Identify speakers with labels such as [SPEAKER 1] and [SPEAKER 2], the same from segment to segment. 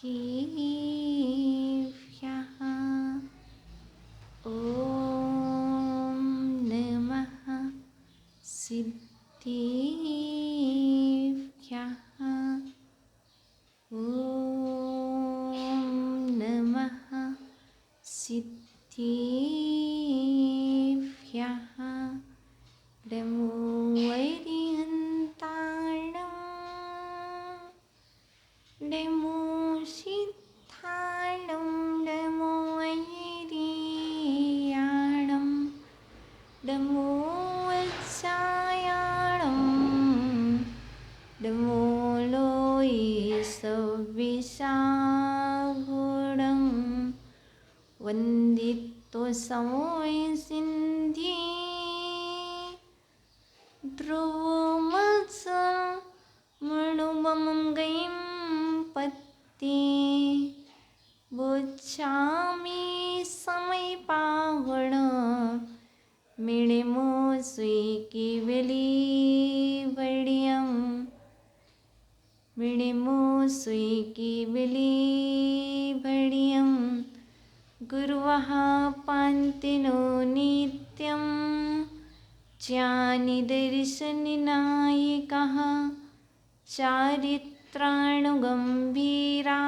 [SPEAKER 1] ॐ नमः सिद्धेभ्यः। ॐ नमः सिद्धेभ्यः। नमो वैरिहन्ताणं नमो सिद्धाणं नमो वैरियाणं नमो वत्सायाणं नमो लोये सव्विशागुणं वन्दितो संवैसिन्ध्ये ध्रुवमत्समणुमं गयं पत्ते बुच्छामि समयपावण मिणिमो स्वीकिविलीवड्यं मिणिमो स्वीकिविलीवड्यं गुरुवः पान्तिनो नित्यं ज्ञानिदर्शननायकः चारित्राणुगम्भीरा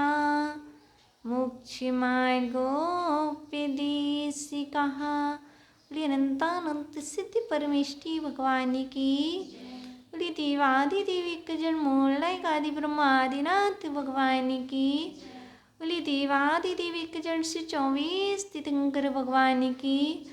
[SPEAKER 1] मोक्षमार्गोपदेशिकः। बोलिए अनंतानंत सिद्धि परमेष्टि भगवान की। बोलिए देवादि देविक जन्मोल्लायक आदि ब्रह्मादिनाथ भगवान की। बोलिए देवादि देविक जन से 24 तीर्थंकर भगवान की।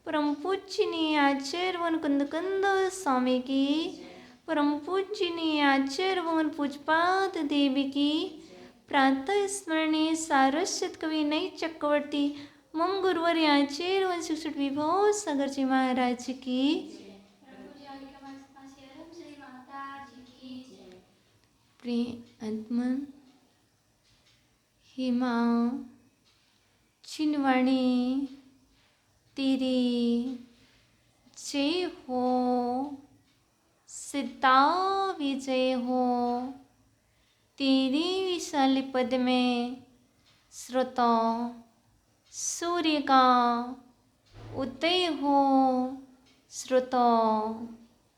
[SPEAKER 1] परम पूज्यनीय आचार्य वन कुंद कंद स्वामी की। परम पूज्यनीय आचार्य वन पूजपाद देवी की। प्रातः स्मरणीय सारस्वत कवि नई चक्रवर्ती मम गुरुवर आचार्य वन शिक्षक विभव सागर जी महाराज की। प्रिय आत्मन हिमा चिनवाणी तेरी जय हो, सीता विजय हो। तेरी विशाल पद में स्रोता सूर्य का उदय हो, स्रोता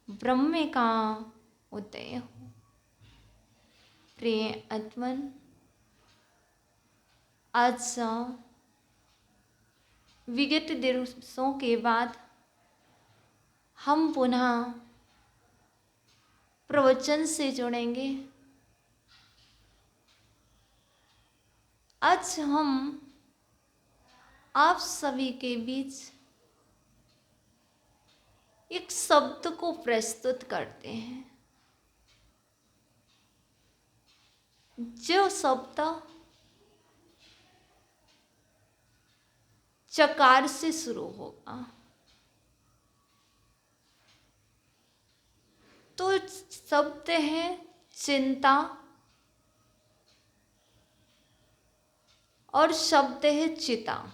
[SPEAKER 1] ब्रह्म का उदय हो। प्रिय आत्मन आज विगत दिवसों के बाद हम पुनः प्रवचन से जुड़ेंगे। आज हम आप सभी के बीच एक शब्द को प्रस्तुत करते हैं, जो शब्द चकार से शुरू होगा। तो शब्द है चिंता और शब्द है चिता।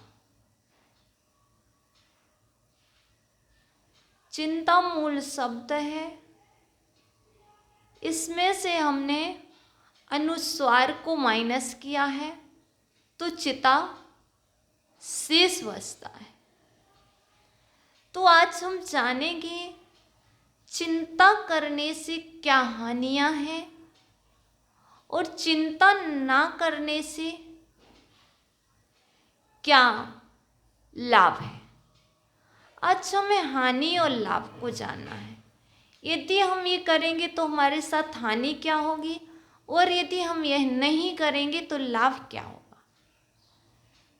[SPEAKER 1] चिंता मूल शब्द है, इसमें से हमने अनुस्वार को माइनस किया है तो चिता शेष बचता है। तो आज हम जानेंगे चिंता करने से क्या हानियां हैं और चिंता ना करने से क्या लाभ है। आज हमें हानि और लाभ को जानना है। यदि हम ये करेंगे तो हमारे साथ हानि क्या होगी और यदि हम यह नहीं करेंगे तो लाभ क्या होगा।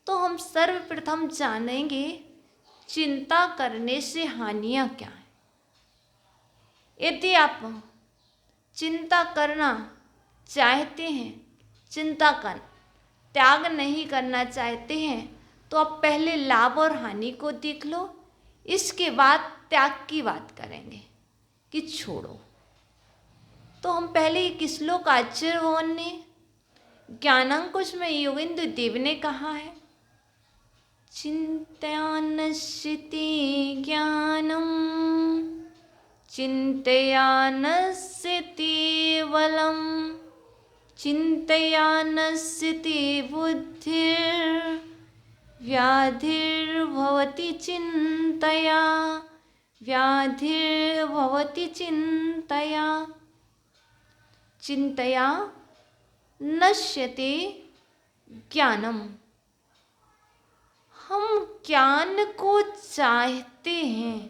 [SPEAKER 1] तो हम सर्वप्रथम जानेंगे चिंता करने से हानियां क्या हैं। यदि आप चिंता करना चाहते हैं, चिंता का त्याग नहीं करना चाहते हैं, तो आप पहले लाभ और हानि को देख लो, इसके बाद त्याग की बात करेंगे कि छोड़ो। तो हम पहले एक श्लोक आचार्य भगवान ने ज्ञानांकुश में योगेंद्र देव ने कहा है, चिंतया नश्यति ज्ञानम चिंतया नश्यति बलम चिन्तया नश्यति बुद्धिर्व्याधिर्भवति चिन्तया व्याधिर्भवति चिन्तया चिन्तया नश्यते ज्ञानम। हम ज्ञान को चाहते हैं,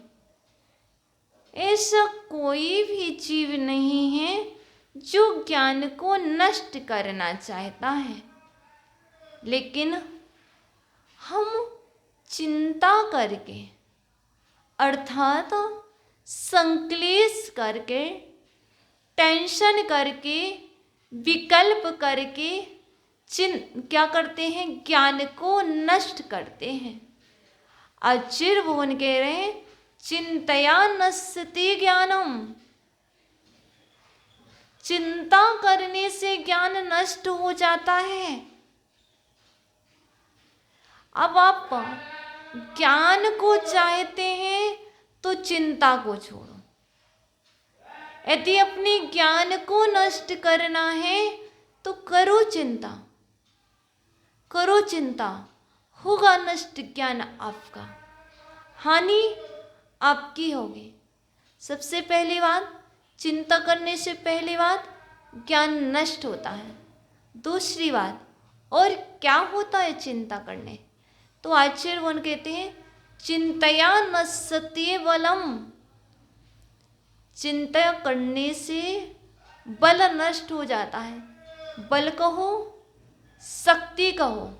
[SPEAKER 1] ऐसा कोई भी जीव नहीं है जो ज्ञान को नष्ट करना चाहता है, लेकिन हम चिंता करके अर्थात संक्लेश करके, टेंशन करके, विकल्प करके क्या करते हैं, ज्ञान को नष्ट करते हैं। आचार्य भगवान कह रहे हैं चिंतया नश्यति ज्ञानम। चिंता करने से ज्ञान नष्ट हो जाता है। अब आप ज्ञान को चाहते हैं तो चिंता को छोड़ो। यदि अपने ज्ञान को नष्ट करना है तो करो चिंता, करो चिंता, होगा नष्ट ज्ञान आपका, हानि आपकी होगी। सबसे पहली बात, चिंता करने से पहली बात ज्ञान नष्ट होता है। दूसरी बात, और क्या होता है चिंता करने, तो आचार्य वन कहते हैं चिंतया नश्यते बलम। चिंता करने से बल नष्ट हो जाता है। बल कहो, शक्ति कहो,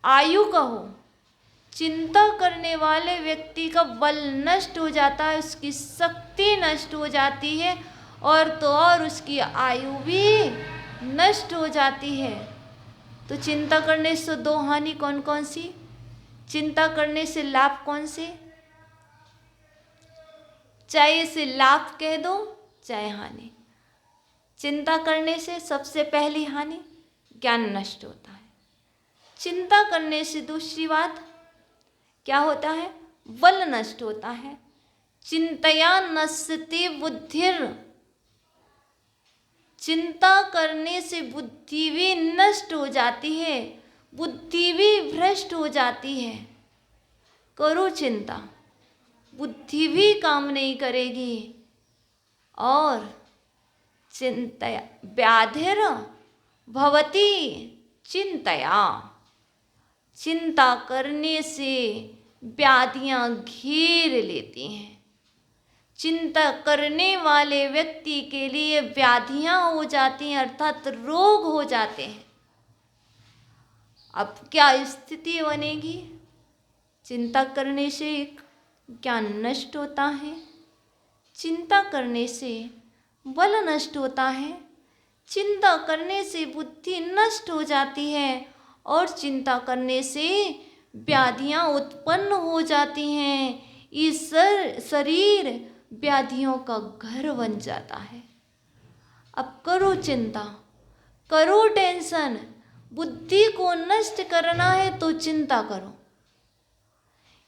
[SPEAKER 1] आयु कहो, चिंता करने वाले व्यक्ति का बल नष्ट हो जाता है, उसकी शक्ति नष्ट हो जाती है, और तो और उसकी आयु भी नष्ट हो जाती है। तो चिंता करने से दो हानि कौन कौन सी, चिंता करने से लाभ कौन से, चाहे इसे लाभ कह दो चाहे हानि। चिंता करने से सबसे पहली हानि ज्ञान नष्ट होता है। चिंता करने से दूसरी बात क्या होता है, बल नष्ट होता है। चिंतया नश्यते बुद्धिर। चिंता करने से बुद्धि भी नष्ट हो जाती है, बुद्धि भी भ्रष्ट हो जाती है। करो चिंता, बुद्धि भी काम नहीं करेगी। और चिंतया व्याधिर भवति चिंतया। चिंता करने से व्याधियां घेर लेती हैं। चिंता करने वाले व्यक्ति के लिए व्याधियां हो जाती हैं, अर्थात रोग हो जाते हैं। अब क्या स्थिति बनेगी, चिंता करने से ज्ञान नष्ट होता है, चिंता करने से बल नष्ट होता है, चिंता करने से बुद्धि नष्ट हो जाती है, और चिंता करने से व्याधियां उत्पन्न हो जाती हैं। इस शरीर व्याधियों का घर बन जाता है। अब करो चिंता, करो टेंशन। बुद्धि को नष्ट करना है तो चिंता करो,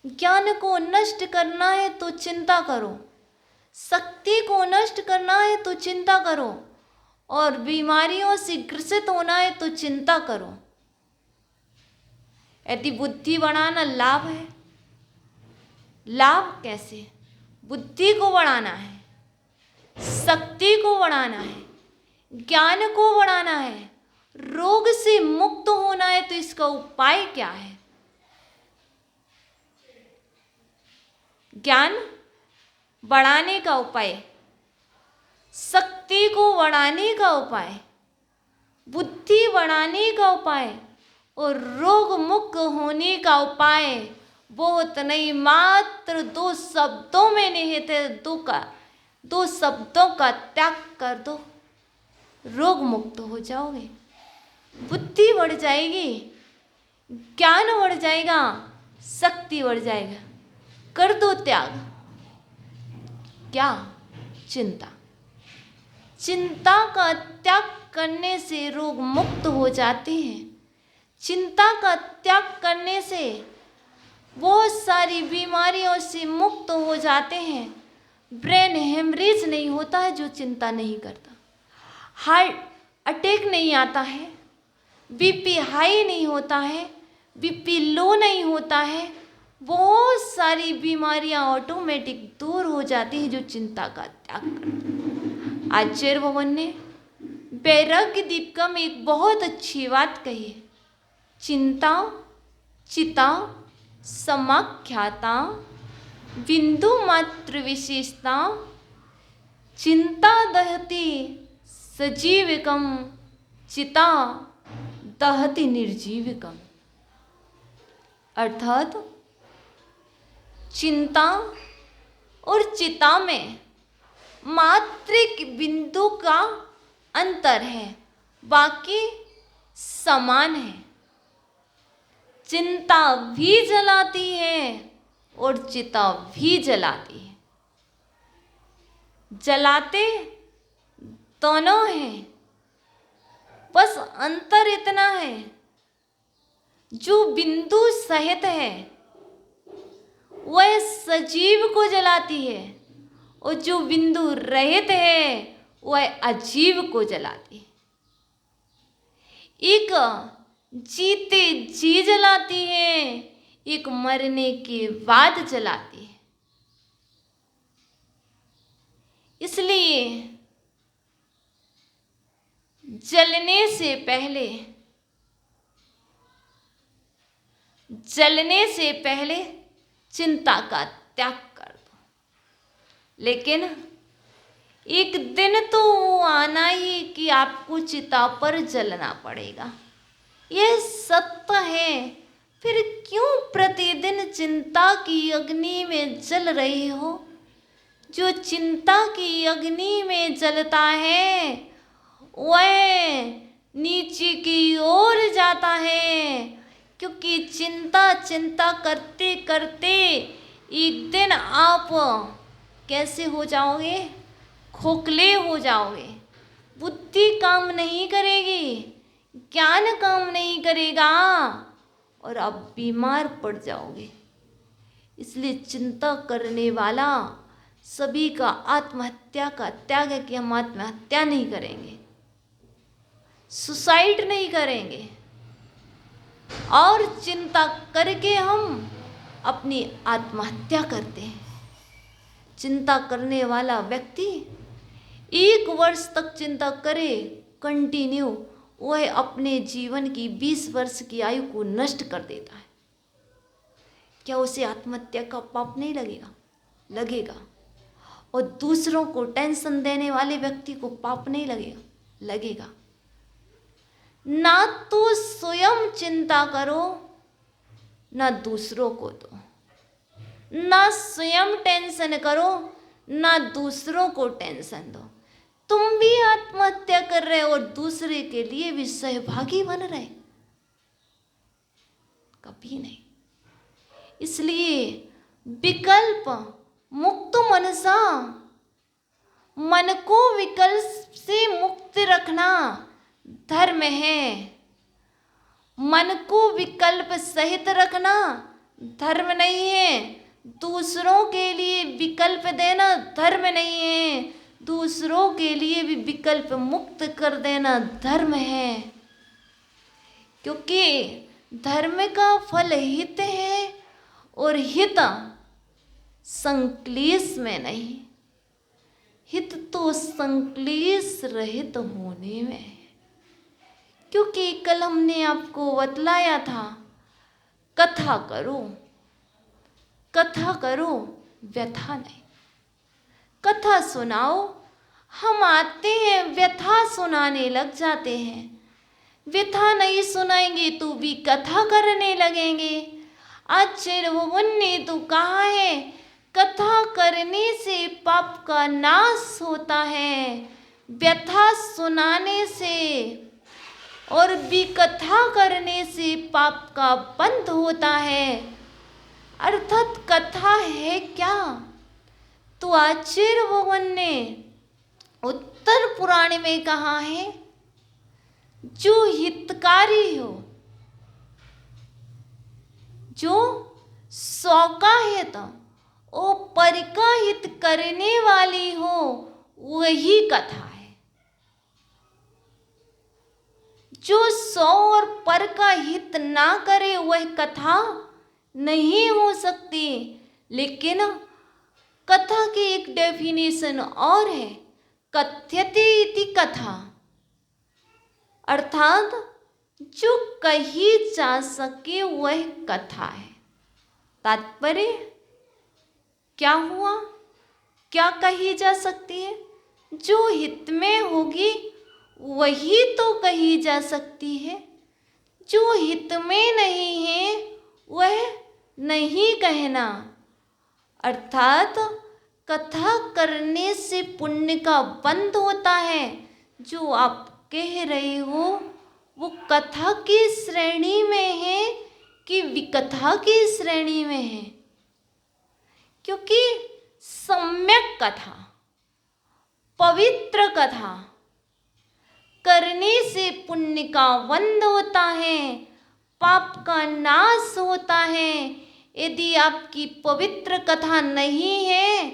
[SPEAKER 1] ज्ञान को नष्ट करना है तो चिंता करो, शक्ति को नष्ट करना है तो चिंता करो, और बीमारियों से ग्रसित होना है तो चिंता करो। यदि बुद्धि बढ़ाना लाभ है, लाभ कैसे, बुद्धि को बढ़ाना है, शक्ति को बढ़ाना है, ज्ञान को बढ़ाना है, रोग से मुक्त होना है, तो इसका उपाय क्या है, ज्ञान बढ़ाने का उपाय, शक्ति को बढ़ाने का उपाय, बुद्धि बढ़ाने का उपाय, और रोग मुक्त होने का उपाय बहुत नहीं, मात्र 2 शब्दों में निहित है। 2 शब्दों का त्याग कर दो, रोग मुक्त हो जाओगे, बुद्धि बढ़ जाएगी, ज्ञान बढ़ जाएगा, शक्ति बढ़ जाएगा। कर दो त्याग, क्या, चिंता। चिंता का त्याग करने से रोग मुक्त हो जाते हैं। चिंता का त्याग करने से बहुत सारी बीमारियों से मुक्त हो जाते हैं। ब्रेन हेमरेज नहीं होता है जो चिंता नहीं करता। हार्ट अटैक नहीं आता है, बीपी हाई नहीं होता है, बीपी लो नहीं होता है, बहुत सारी बीमारियां ऑटोमेटिक दूर हो जाती हैं जो चिंता का त्याग करते। आचार्य भगवान ने वैराग्य दीपिका में एक बहुत अच्छी बात कही है। चिंता चिता समाख्याता बिंदु मात्र विशेषता चिंता दहति सजीविकम चिता दहति निर्जीविकम। अर्थात चिंता और चिता में मात्र एक बिंदु का अंतर है, बाकी समान है। चिंता भी जलाती है और चिता भी जलाती है, जलाते दोनों हैं, बस अंतर इतना है जो बिंदु सहित है वह सजीव को जलाती है और जो बिंदु रहित है वह अजीव को जलाती है। एक जीते जी जलाती है, एक मरने के बाद जलाती है। इसलिए जलने से पहले चिंता का त्याग कर दो। लेकिन एक दिन तो आना ही कि आपको चिता पर जलना पड़ेगा, यह सत्य है। फिर क्यों प्रतिदिन चिंता की अग्नि में जल रहे हो? जो चिंता की अग्नि में जलता है वह नीचे की ओर जाता है, क्योंकि चिंता करते करते एक दिन आप कैसे हो जाओगे? खोखले हो जाओगे, बुद्धि काम नहीं करेगी, ज्ञान काम नहीं करेगा और आप बीमार पड़ जाओगे। इसलिए चिंता करने वाला सभी का आत्महत्या का त्याग है कि हम आत्महत्या नहीं करेंगे, सुसाइड नहीं करेंगे, और चिंता करके हम अपनी आत्महत्या करते हैं। चिंता करने वाला व्यक्ति 1 वर्ष तक चिंता करे कंटिन्यू, वह अपने जीवन की 20 वर्ष की आयु को नष्ट कर देता है। क्या उसे आत्महत्या का पाप नहीं लगेगा? लगेगा। और दूसरों को टेंशन देने वाले व्यक्ति को पाप नहीं लगेगा? लगेगा। ना तो स्वयं चिंता करो ना दूसरों को दो, ना स्वयं टेंशन करो ना दूसरों को टेंशन दो। तुम भी आत्महत्या कर रहे हो और दूसरे के लिए भी सहभागी बन रहे, कभी नहीं। इसलिए विकल्प मुक्त मनसा, मन को विकल्प से मुक्त रखना धर्म है। मन को विकल्प सहित रखना धर्म नहीं है। दूसरों के लिए विकल्प देना धर्म नहीं है, दूसरों के लिए भी विकल्प मुक्त कर देना धर्म है। क्योंकि धर्म का फल हित है और हित संक्लेश में नहीं, हित तो संक्लेश रहित होने में है। क्योंकि कल हमने आपको बतलाया था, कथा करो, कथा करो, व्यथा नहीं। कथा सुनाओ, हम आते हैं व्यथा सुनाने लग जाते हैं। व्यथा नहीं सुनाएंगे तो भी कथा करने लगेंगे। आचार्य भगवान ने तो कहा है, कथा करने से पाप का नाश होता है, व्यथा सुनाने से और विकथा करने से पाप का बंध होता है। अर्थात कथा है क्या? तो आचार्य भगवान ने उत्तर पुराण में कहा है, जो हितकारी हो, जो सौ का हित और पर का हित करने वाली हो, वही कथा है। जो सौ और पर का हित ना करे वह कथा नहीं हो सकती। लेकिन कथा की एक डेफिनेशन और है, कथ्यते इति कथा, अर्थात जो कही जा सके वह कथा है। तात्पर्य क्या हुआ? क्या कही जा सकती है? जो हित में होगी वही तो कही जा सकती है। जो हित में नहीं है वह नहीं कहना। अर्थात कथा करने से पुण्य का बंध होता है। जो आप कह रहे हो वो कथा की श्रेणी में है कि विकथा की श्रेणी में है? क्योंकि सम्यक कथा, पवित्र कथा करने से पुण्य का बंध होता है, पाप का नाश होता है। यदि आपकी पवित्र कथा नहीं है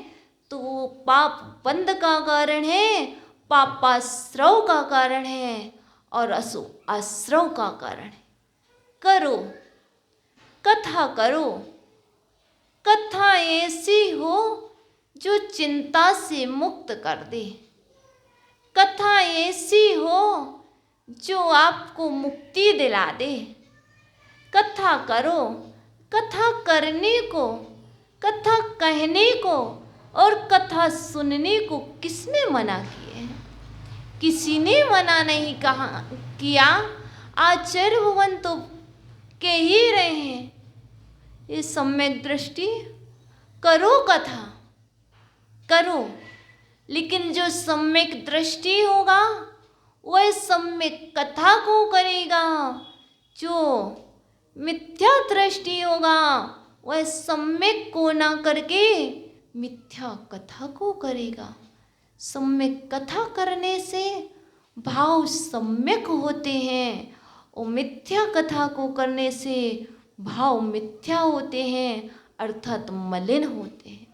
[SPEAKER 1] तो वो पाप बंध का कारण है, पापाश्रव का कारण है और आश्रव का कारण है। करो कथा, करो कथा ऐसी हो जो चिंता से मुक्त कर दे। कथा ऐसी हो जो आपको मुक्ति दिला दे। कथा करो। कथा करने को, कथा कहने को और कथा सुनने को किसने मना किया है? किसी ने मना नहीं किया। आचार्य भगवान तो कह ही रहे हैं, ये सम्यक दृष्टि करो, कथा करो। लेकिन जो सम्यक दृष्टि होगा वह सम्यक कथा को करेगा। जो मिथ्या दृष्टि होगा वह सम्यक को ना करके मिथ्या कथा को करेगा। सम्यक कथा करने से भाव सम्यक होते हैं और मिथ्या कथा को करने से भाव मिथ्या होते हैं, अर्थात मलिन होते हैं।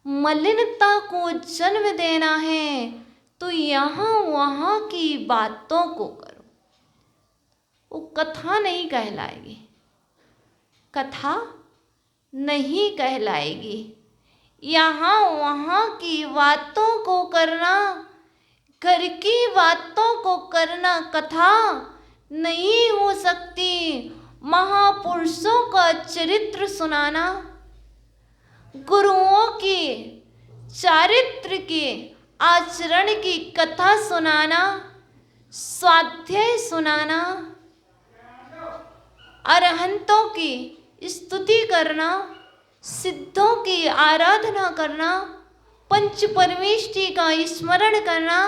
[SPEAKER 1] मलिनता को जन्म देना है तो यहाँ वहाँ की बातों को करो, वो कथा नहीं कहलाएगी। कथा नहीं कहलाएगी। यहाँ वहाँ की बातों को करना, घर की बातों को करना कथा नहीं हो सकती। महापुरुषों का चरित्र सुनाना, गुरुओं के चारित्र के आचरण की कथा सुनाना, स्वाध्याय सुनाना, अरहंतों की स्तुति करना, सिद्धों की आराधना करना, पंच परमेष्टि का स्मरण करना,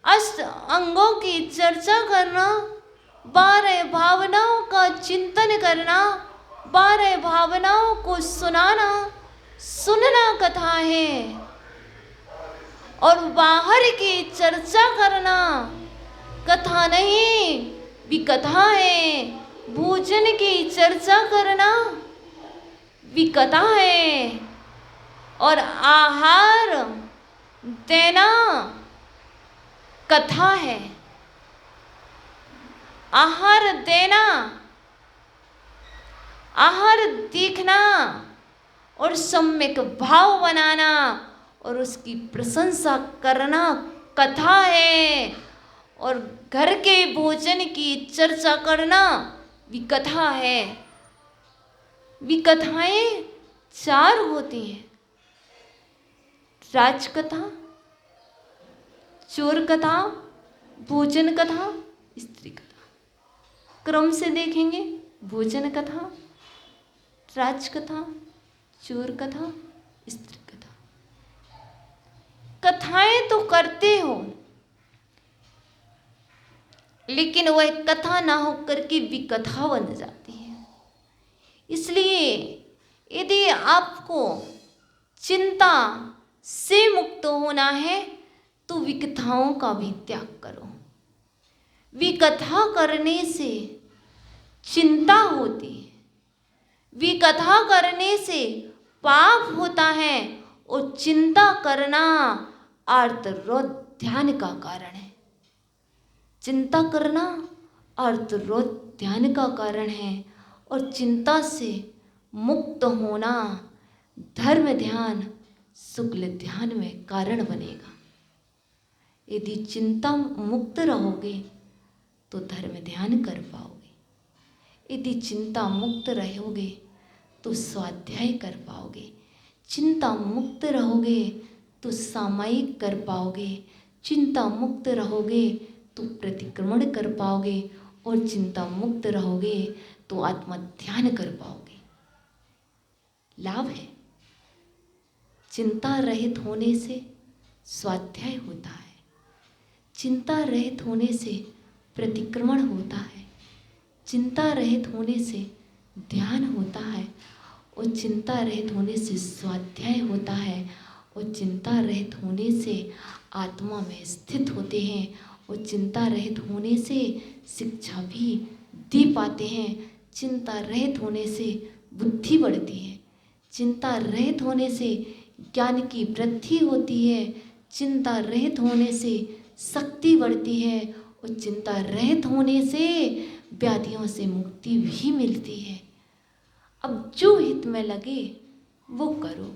[SPEAKER 1] अष्ट अंगों की चर्चा करना, 12 भावनाओं का चिंतन करना, 12 भावनाओं को सुनना कथा है। और बाहर की चर्चा करना कथा नहीं, विकथा है। भोजन की चर्चा करना विकथा है और आहार देना कथा है। आहार देना, आहार देखना और सम्यक भाव बनाना और उसकी प्रशंसा करना कथा है। और घर के भोजन की चर्चा करना विकथा है। विकथाएं 4 होती हैं, राजकथा, चोर कथा, भोजन कथा, स्त्री कथा। क्रम से देखेंगे, भोजन कथा, राजकथा, चोर कथा, स्त्री कथा। कथाएं तो करते हो लेकिन वह कथा ना होकर के विकथा बन जाती है। इसलिए यदि आपको चिंता से मुक्त होना है तो विकथाओं का भी त्याग करो। विकथा करने से चिंता होती है, विकथा करने से पाप होता है और चिंता करना आर्तरोध ध्यान का कारण है। चिंता करना अर्थ रोज ध्यान का कारण है और चिंता से मुक्त होना धर्म ध्यान शुक्ल ध्यान में कारण बनेगा। यदि चिंता मुक्त रहोगे तो धर्म ध्यान कर पाओगे। यदि चिंता मुक्त रहोगे तो स्वाध्याय कर पाओगे। चिंता मुक्त रहोगे तो सामायिक कर पाओगे। चिंता मुक्त रहोगे तो प्रतिक्रमण कर पाओगे और चिंता मुक्त रहोगे तो आत्मा ध्यान कर पाओगे। लाभ है। चिंता रहित होने से स्वाध्याय होता है। चिंता रहित होने से प्रतिक्रमण होता है। चिंता रहित होने से ध्यान होता है और चिंता रहित होने से स्वाध्याय होता है और चिंता रहित होने से आत्मा में स्थित होते हैं और चिंता रहित होने से शिक्षा भी दे पाते हैं। चिंता रहित होने से बुद्धि बढ़ती है। चिंता रहित होने से ज्ञान की वृद्धि होती है। चिंता रहित होने से शक्ति बढ़ती है और चिंता रहित होने से व्याधियों से मुक्ति भी मिलती है। अब जो हित में लगे वो करो,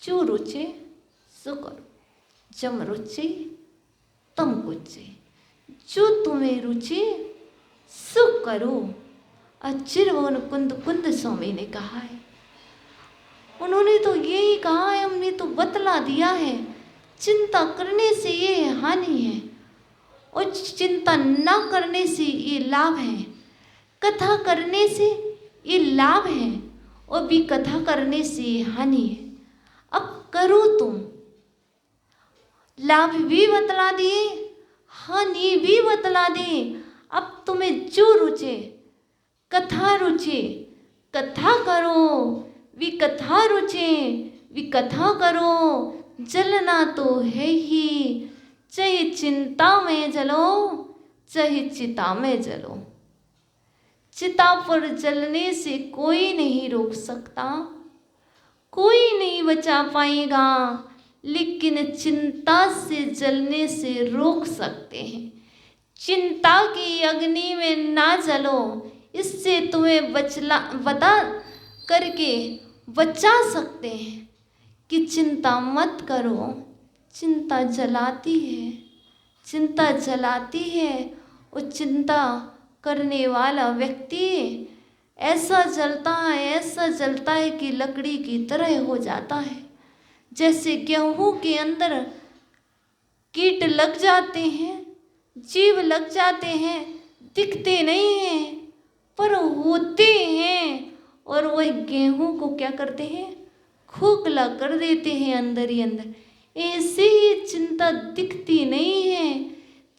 [SPEAKER 1] जो रुचे सो करो, जम रुचे तम कुचे, जो तुम्हें रुचे सो करो। अचिरवन कुंद कुंद स्वामी ने कहा है। उन्होंने तो यही कहा है, हमने तो बतला दिया है। चिंता करने से ये हानि है और चिंता ना करने से ये लाभ है। कथा करने से ये लाभ है और विकथा करने से ये हानि है। अब करो तुम। लाभ भी बतला दिए, हानि भी बतला दिए। अब तुम्हें जो रुचे, कथा रुचे कथा करो, विकथा रुचे विकथा करो। जलना तो है ही, चाहे चिंता में जलो चाहे चिता में जलो। चिता पर जलने से कोई नहीं रोक सकता, कोई नहीं बचा पाएगा, लेकिन चिंता से जलने से रोक सकते हैं। चिंता की अग्नि में ना जलो, इससे तुम्हें बता करके बचा सकते हैं कि चिंता मत करो। चिंता जलाती है, चिंता जलाती है और चिंता करने वाला व्यक्ति ऐसा जलता है, ऐसा जलता है कि लकड़ी की तरह हो जाता है। जैसे गेहूं के अंदर कीट लग जाते हैं, जीव लग जाते हैं, दिखते नहीं हैं पर होते हैं और वह गेहूं को क्या करते हैं, खोखला कर देते हैं अंदर ही अंदर। ऐसे ही चिंता दिखती नहीं है।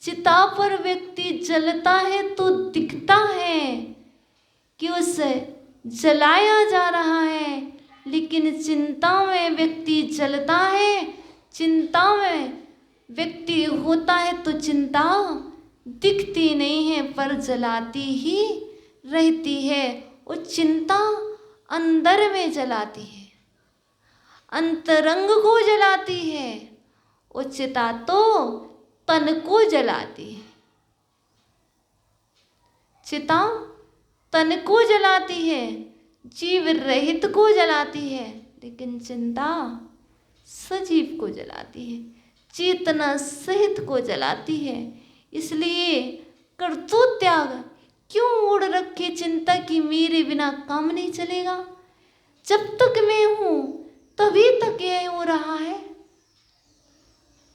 [SPEAKER 1] चिता पर व्यक्ति जलता है तो दिखता है कि उसे जलाया जा रहा है, लेकिन चिंता में व्यक्ति जलता है, चिंता में व्यक्ति होता है तो चिंता दिखती नहीं है पर जलाती ही रहती है। और चिंता अंदर में जलाती है, अंतरंग को जलाती है। और चिता तो तन को जलाती है। चिता तन को जलाती है, जीव रहित को जलाती है, लेकिन चिंता सजीव को जलाती है, चेतना सहित को जलाती है। इसलिए कर तो त्याग। क्यों ओढ़ रखे चिंता की मेरे बिना काम नहीं चलेगा। जब तक मैं हूं तभी तक यह हो रहा है।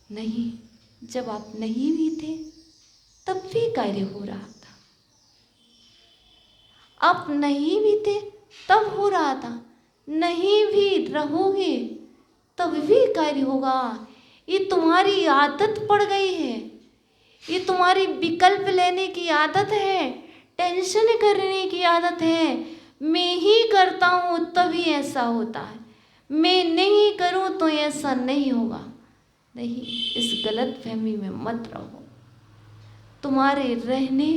[SPEAKER 1] नहीं, जब आप नहीं भी थे तब भी कार्य हो रहा था। आप नहीं भी थे तब हो रहा था, नहीं भी रहोगे तब भी कार्य होगा। ये तुम्हारी आदत पड़ गई है, ये तुम्हारी विकल्प लेने की आदत है, टेंशन करने की आदत है। मैं ही करता हूँ तभी ऐसा होता है, मैं नहीं करूँ तो ऐसा नहीं होगा। नहीं, इस गलत फहमी में मत रहो। तुम्हारे रहने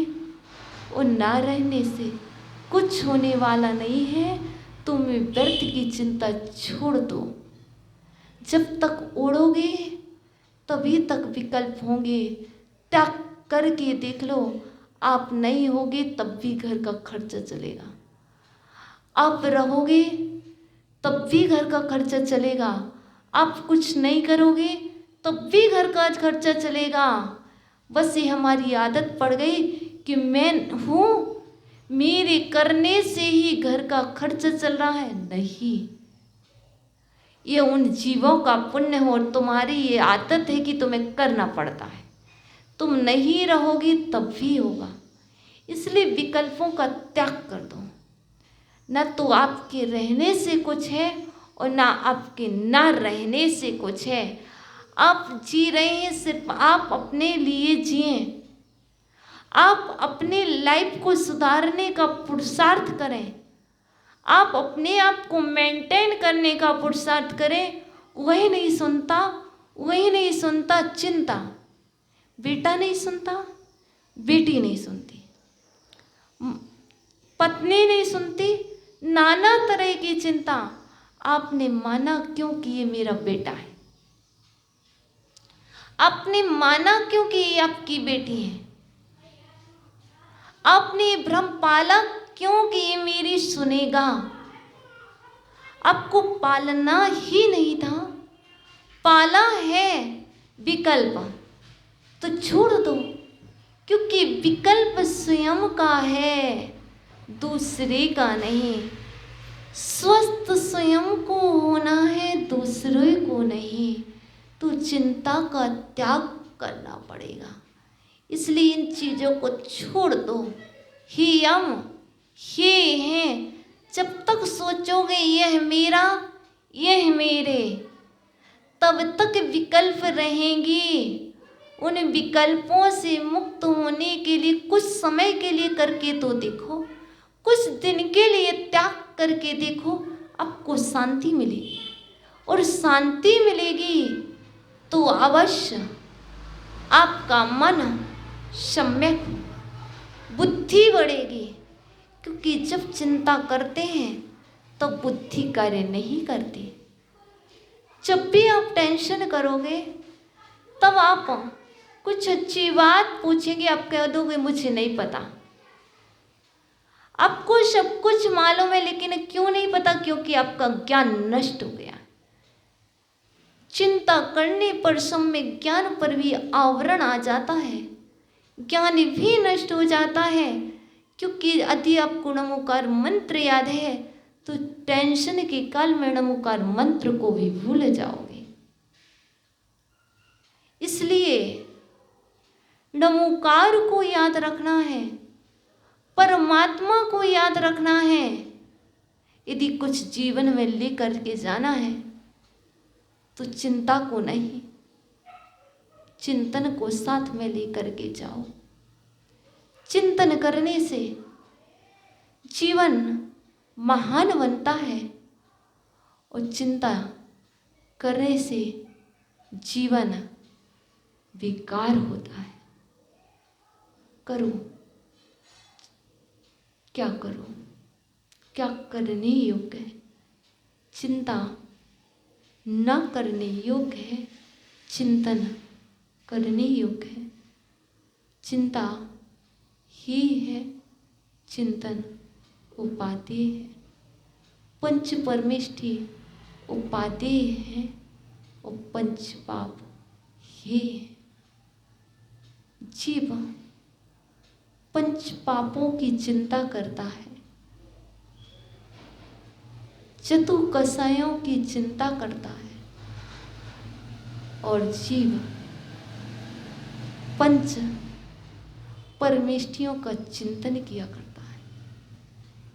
[SPEAKER 1] और ना रहने से कुछ होने वाला नहीं है। तुम व्यर्थ की चिंता छोड़ दो। जब तक ओढ़ोगे तभी तक विकल्प होंगे। त्याग करके देख लो, आप नहीं होगे तब भी घर का खर्चा चलेगा, आप रहोगे तब भी घर का खर्चा चलेगा, आप कुछ नहीं करोगे तब भी घर का खर्चा चलेगा। बस ये हमारी आदत पड़ गई कि मैं हूँ, मेरे करने से ही घर का खर्चा चल रहा है। नहीं, ये उन जीवों का पुण्य हो, तुम्हारी ये आदत है कि तुम्हें करना पड़ता है, तुम नहीं रहोगी तब भी होगा। इसलिए विकल्पों का त्याग कर दो। न तो आपके रहने से कुछ है और ना आपके ना रहने से कुछ है। आप जी रहे हैं, सिर्फ आप अपने लिए जिए। आप अपने लाइफ को सुधारने का पुरुषार्थ करें, आप अपने आप को मेंटेन करने का पुरुषार्थ करें। वही नहीं सुनता, वही नहीं सुनता चिंता। बेटा नहीं सुनता, बेटी नहीं सुनती, पत्नी नहीं सुनती, नाना तरह की चिंता। आपने माना क्योंकि ये मेरा बेटा है, आपने माना क्योंकि ये आपकी बेटी है, आपने भ्रम पाला क्योंकि ये मेरी सुनेगा। आपको पालना ही नहीं था, पाला है विकल्प, तो छोड़ दो, क्योंकि विकल्प स्वयं का है, दूसरे का नहीं। स्वस्थ स्वयं को होना है, दूसरे को नहीं। तो चिंता का त्याग करना पड़ेगा। इसलिए इन चीज़ों को छोड़ दो। ही हम, ये हैं। जब तक सोचोगे यह मेरा, यह मेरे, तब तक विकल्प रहेंगी। उन विकल्पों से मुक्त होने के लिए कुछ समय के लिए करके तो देखो, कुछ दिन के लिए त्याग करके देखो, आपको शांति मिलेगी। और शांति मिलेगी तो अवश्य आपका मन सम्यक होगा, बुद्धि बढ़ेगी। क्योंकि जब चिंता करते हैं तो बुद्धि कार्य नहीं करती। जब भी आप टेंशन करोगे तब आप कुछ अच्छी बात पूछेंगे, आप कह दोगे मुझे नहीं पता। आपको सब कुछ मालूम है, लेकिन क्यों नहीं पता? क्योंकि आपका ज्ञान नष्ट हो गया। चिंता करने पर सब में ज्ञान पर भी आवरण आ जाता है, ज्ञान भी नष्ट हो जाता है। क्योंकि यदि आपको नमोकार मंत्र याद है तो टेंशन के काल में नमोकार मंत्र को भी भूल जाओगे। इसलिए नमोकार को याद रखना है, परमात्मा को याद रखना है। यदि कुछ जीवन में लेकर के जाना है तो चिंता को नहीं, चिंतन को साथ में लेकर के जाओ। चिंतन करने से जीवन महान बनता है और चिंता करने से जीवन बेकार होता है। करो, क्या करो, क्या करने योग्य है? चिंता न करने योग्य है, चिंतन करने योग्य है। चिंता ही है, चिंतन उपादेय है। पंच परमेष्ठी उपादेय है और पंच पाप ये है। जीव पंच पापों की चिंता करता है, चतु कसायों की चिंता करता है, और जीव पंच परमेष्ठियों का चिंतन किया करता है।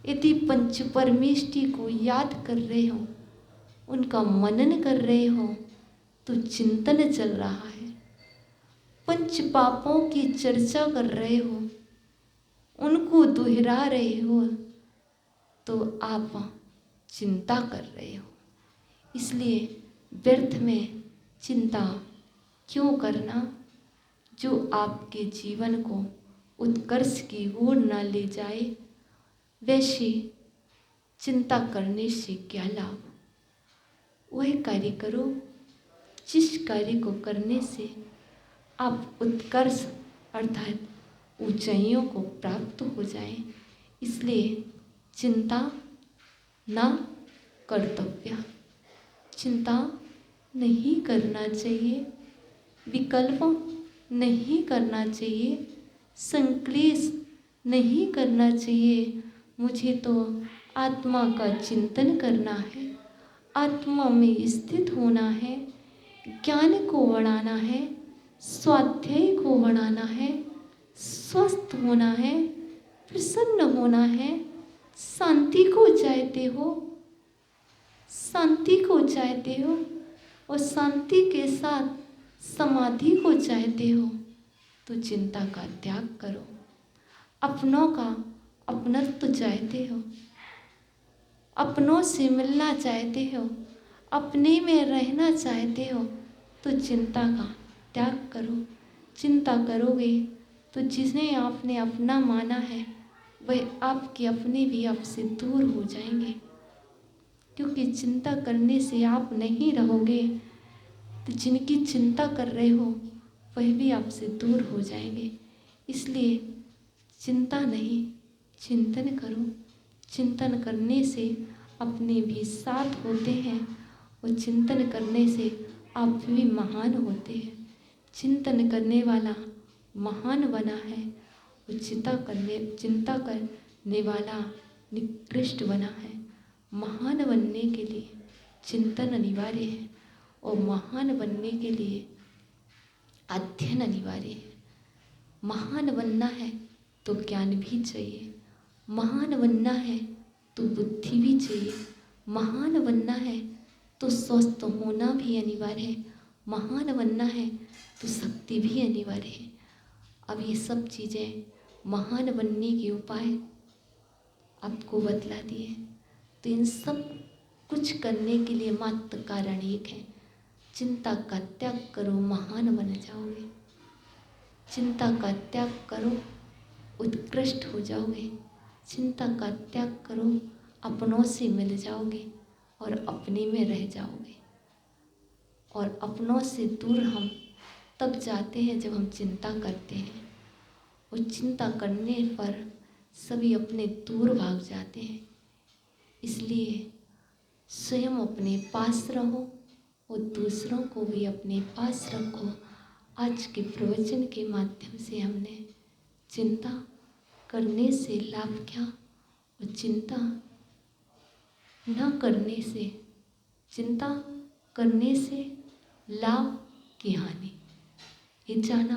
[SPEAKER 1] यदि पंच परमेष्ठि को याद कर रहे हो, उनका मनन कर रहे हो, तो चिंतन चल रहा है। पंच पापों की चर्चा कर रहे हो, उनको दोहरा रहे हो, तो आप चिंता कर रहे हो। इसलिए व्यर्थ में चिंता क्यों करना, जो आपके जीवन को उत्कर्ष की ओर न ले जाए। वैसे चिंता करने से क्या लाभ? वह कार्य करो जिस कार्य को करने से आप उत्कर्ष अर्थात ऊंचाइयों को प्राप्त हो जाए। इसलिए चिंता न कर्तव्य, चिंता नहीं करना चाहिए, विकल्प नहीं करना चाहिए, संक्लेश नहीं करना चाहिए। मुझे तो आत्मा का चिंतन करना है, आत्मा में स्थित होना है, ज्ञान को बढ़ाना है, स्वाध्याय को बढ़ाना है, स्वस्थ होना है, प्रसन्न होना है। शांति को चाहते हो, शांति को चाहते हो और शांति के साथ समाधि को चाहते हो तो चिंता का त्याग करो। अपनों का अपनत्व चाहते हो, अपनों से मिलना चाहते हो, अपने में रहना चाहते हो तो चिंता का त्याग करो। चिंता करोगे तो जिन्हें आपने अपना माना है वह आपके अपने भी आपसे दूर हो जाएंगे, क्योंकि चिंता करने से आप नहीं रहोगे तो जिनकी चिंता कर रहे हो वह भी आपसे दूर हो जाएंगे। इसलिए चिंता नहीं, चिंतन करो। चिंतन करने से अपने भी साथ होते हैं और चिंतन करने से आप भी महान होते हैं। चिंतन करने वाला महान बना है और चिंता करने वाला निकृष्ट बना है। महान बनने के लिए चिंतन अनिवार्य है और महान बनने के लिए अध्ययन अनिवार्य है। महान बनना है तो ज्ञान भी चाहिए, महान बनना है तो बुद्धि भी चाहिए, महान बनना है तो स्वस्थ होना भी अनिवार्य है, महान बनना है तो शक्ति भी अनिवार्य है। अब ये सब चीज़ें महान बनने के उपाय आपको बतला दिए। तो इन सब कुछ करने के लिए मात्र कारण एक है, चिंता का त्याग करो, महान बन जाओगे। चिंता का त्याग करो, उत्कृष्ट हो जाओगे। चिंता का त्याग करो, अपनों से मिल जाओगे और अपने में रह जाओगे। और अपनों से दूर हम तब जाते हैं जब हम चिंता करते हैं, और चिंता करने पर सभी अपने दूर भाग जाते हैं। इसलिए स्वयं अपने पास रहो और दूसरों को भी अपने पास रखो। आज के प्रवचन के माध्यम से हमने चिंता करने से लाभ क्या और चिंता न करने से, चिंता करने से लाभ की हानि ये जाना,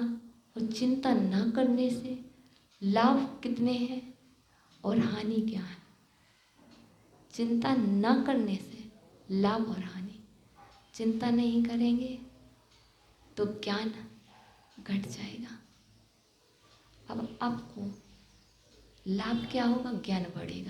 [SPEAKER 1] और चिंता न करने से लाभ कितने हैं और हानि क्या है। चिंता न करने से लाभ और हानि, चिंता नहीं करेंगे तो ज्ञान घट जाएगा। अब आपको लाभ क्या होगा, ज्ञान बढ़ेगा।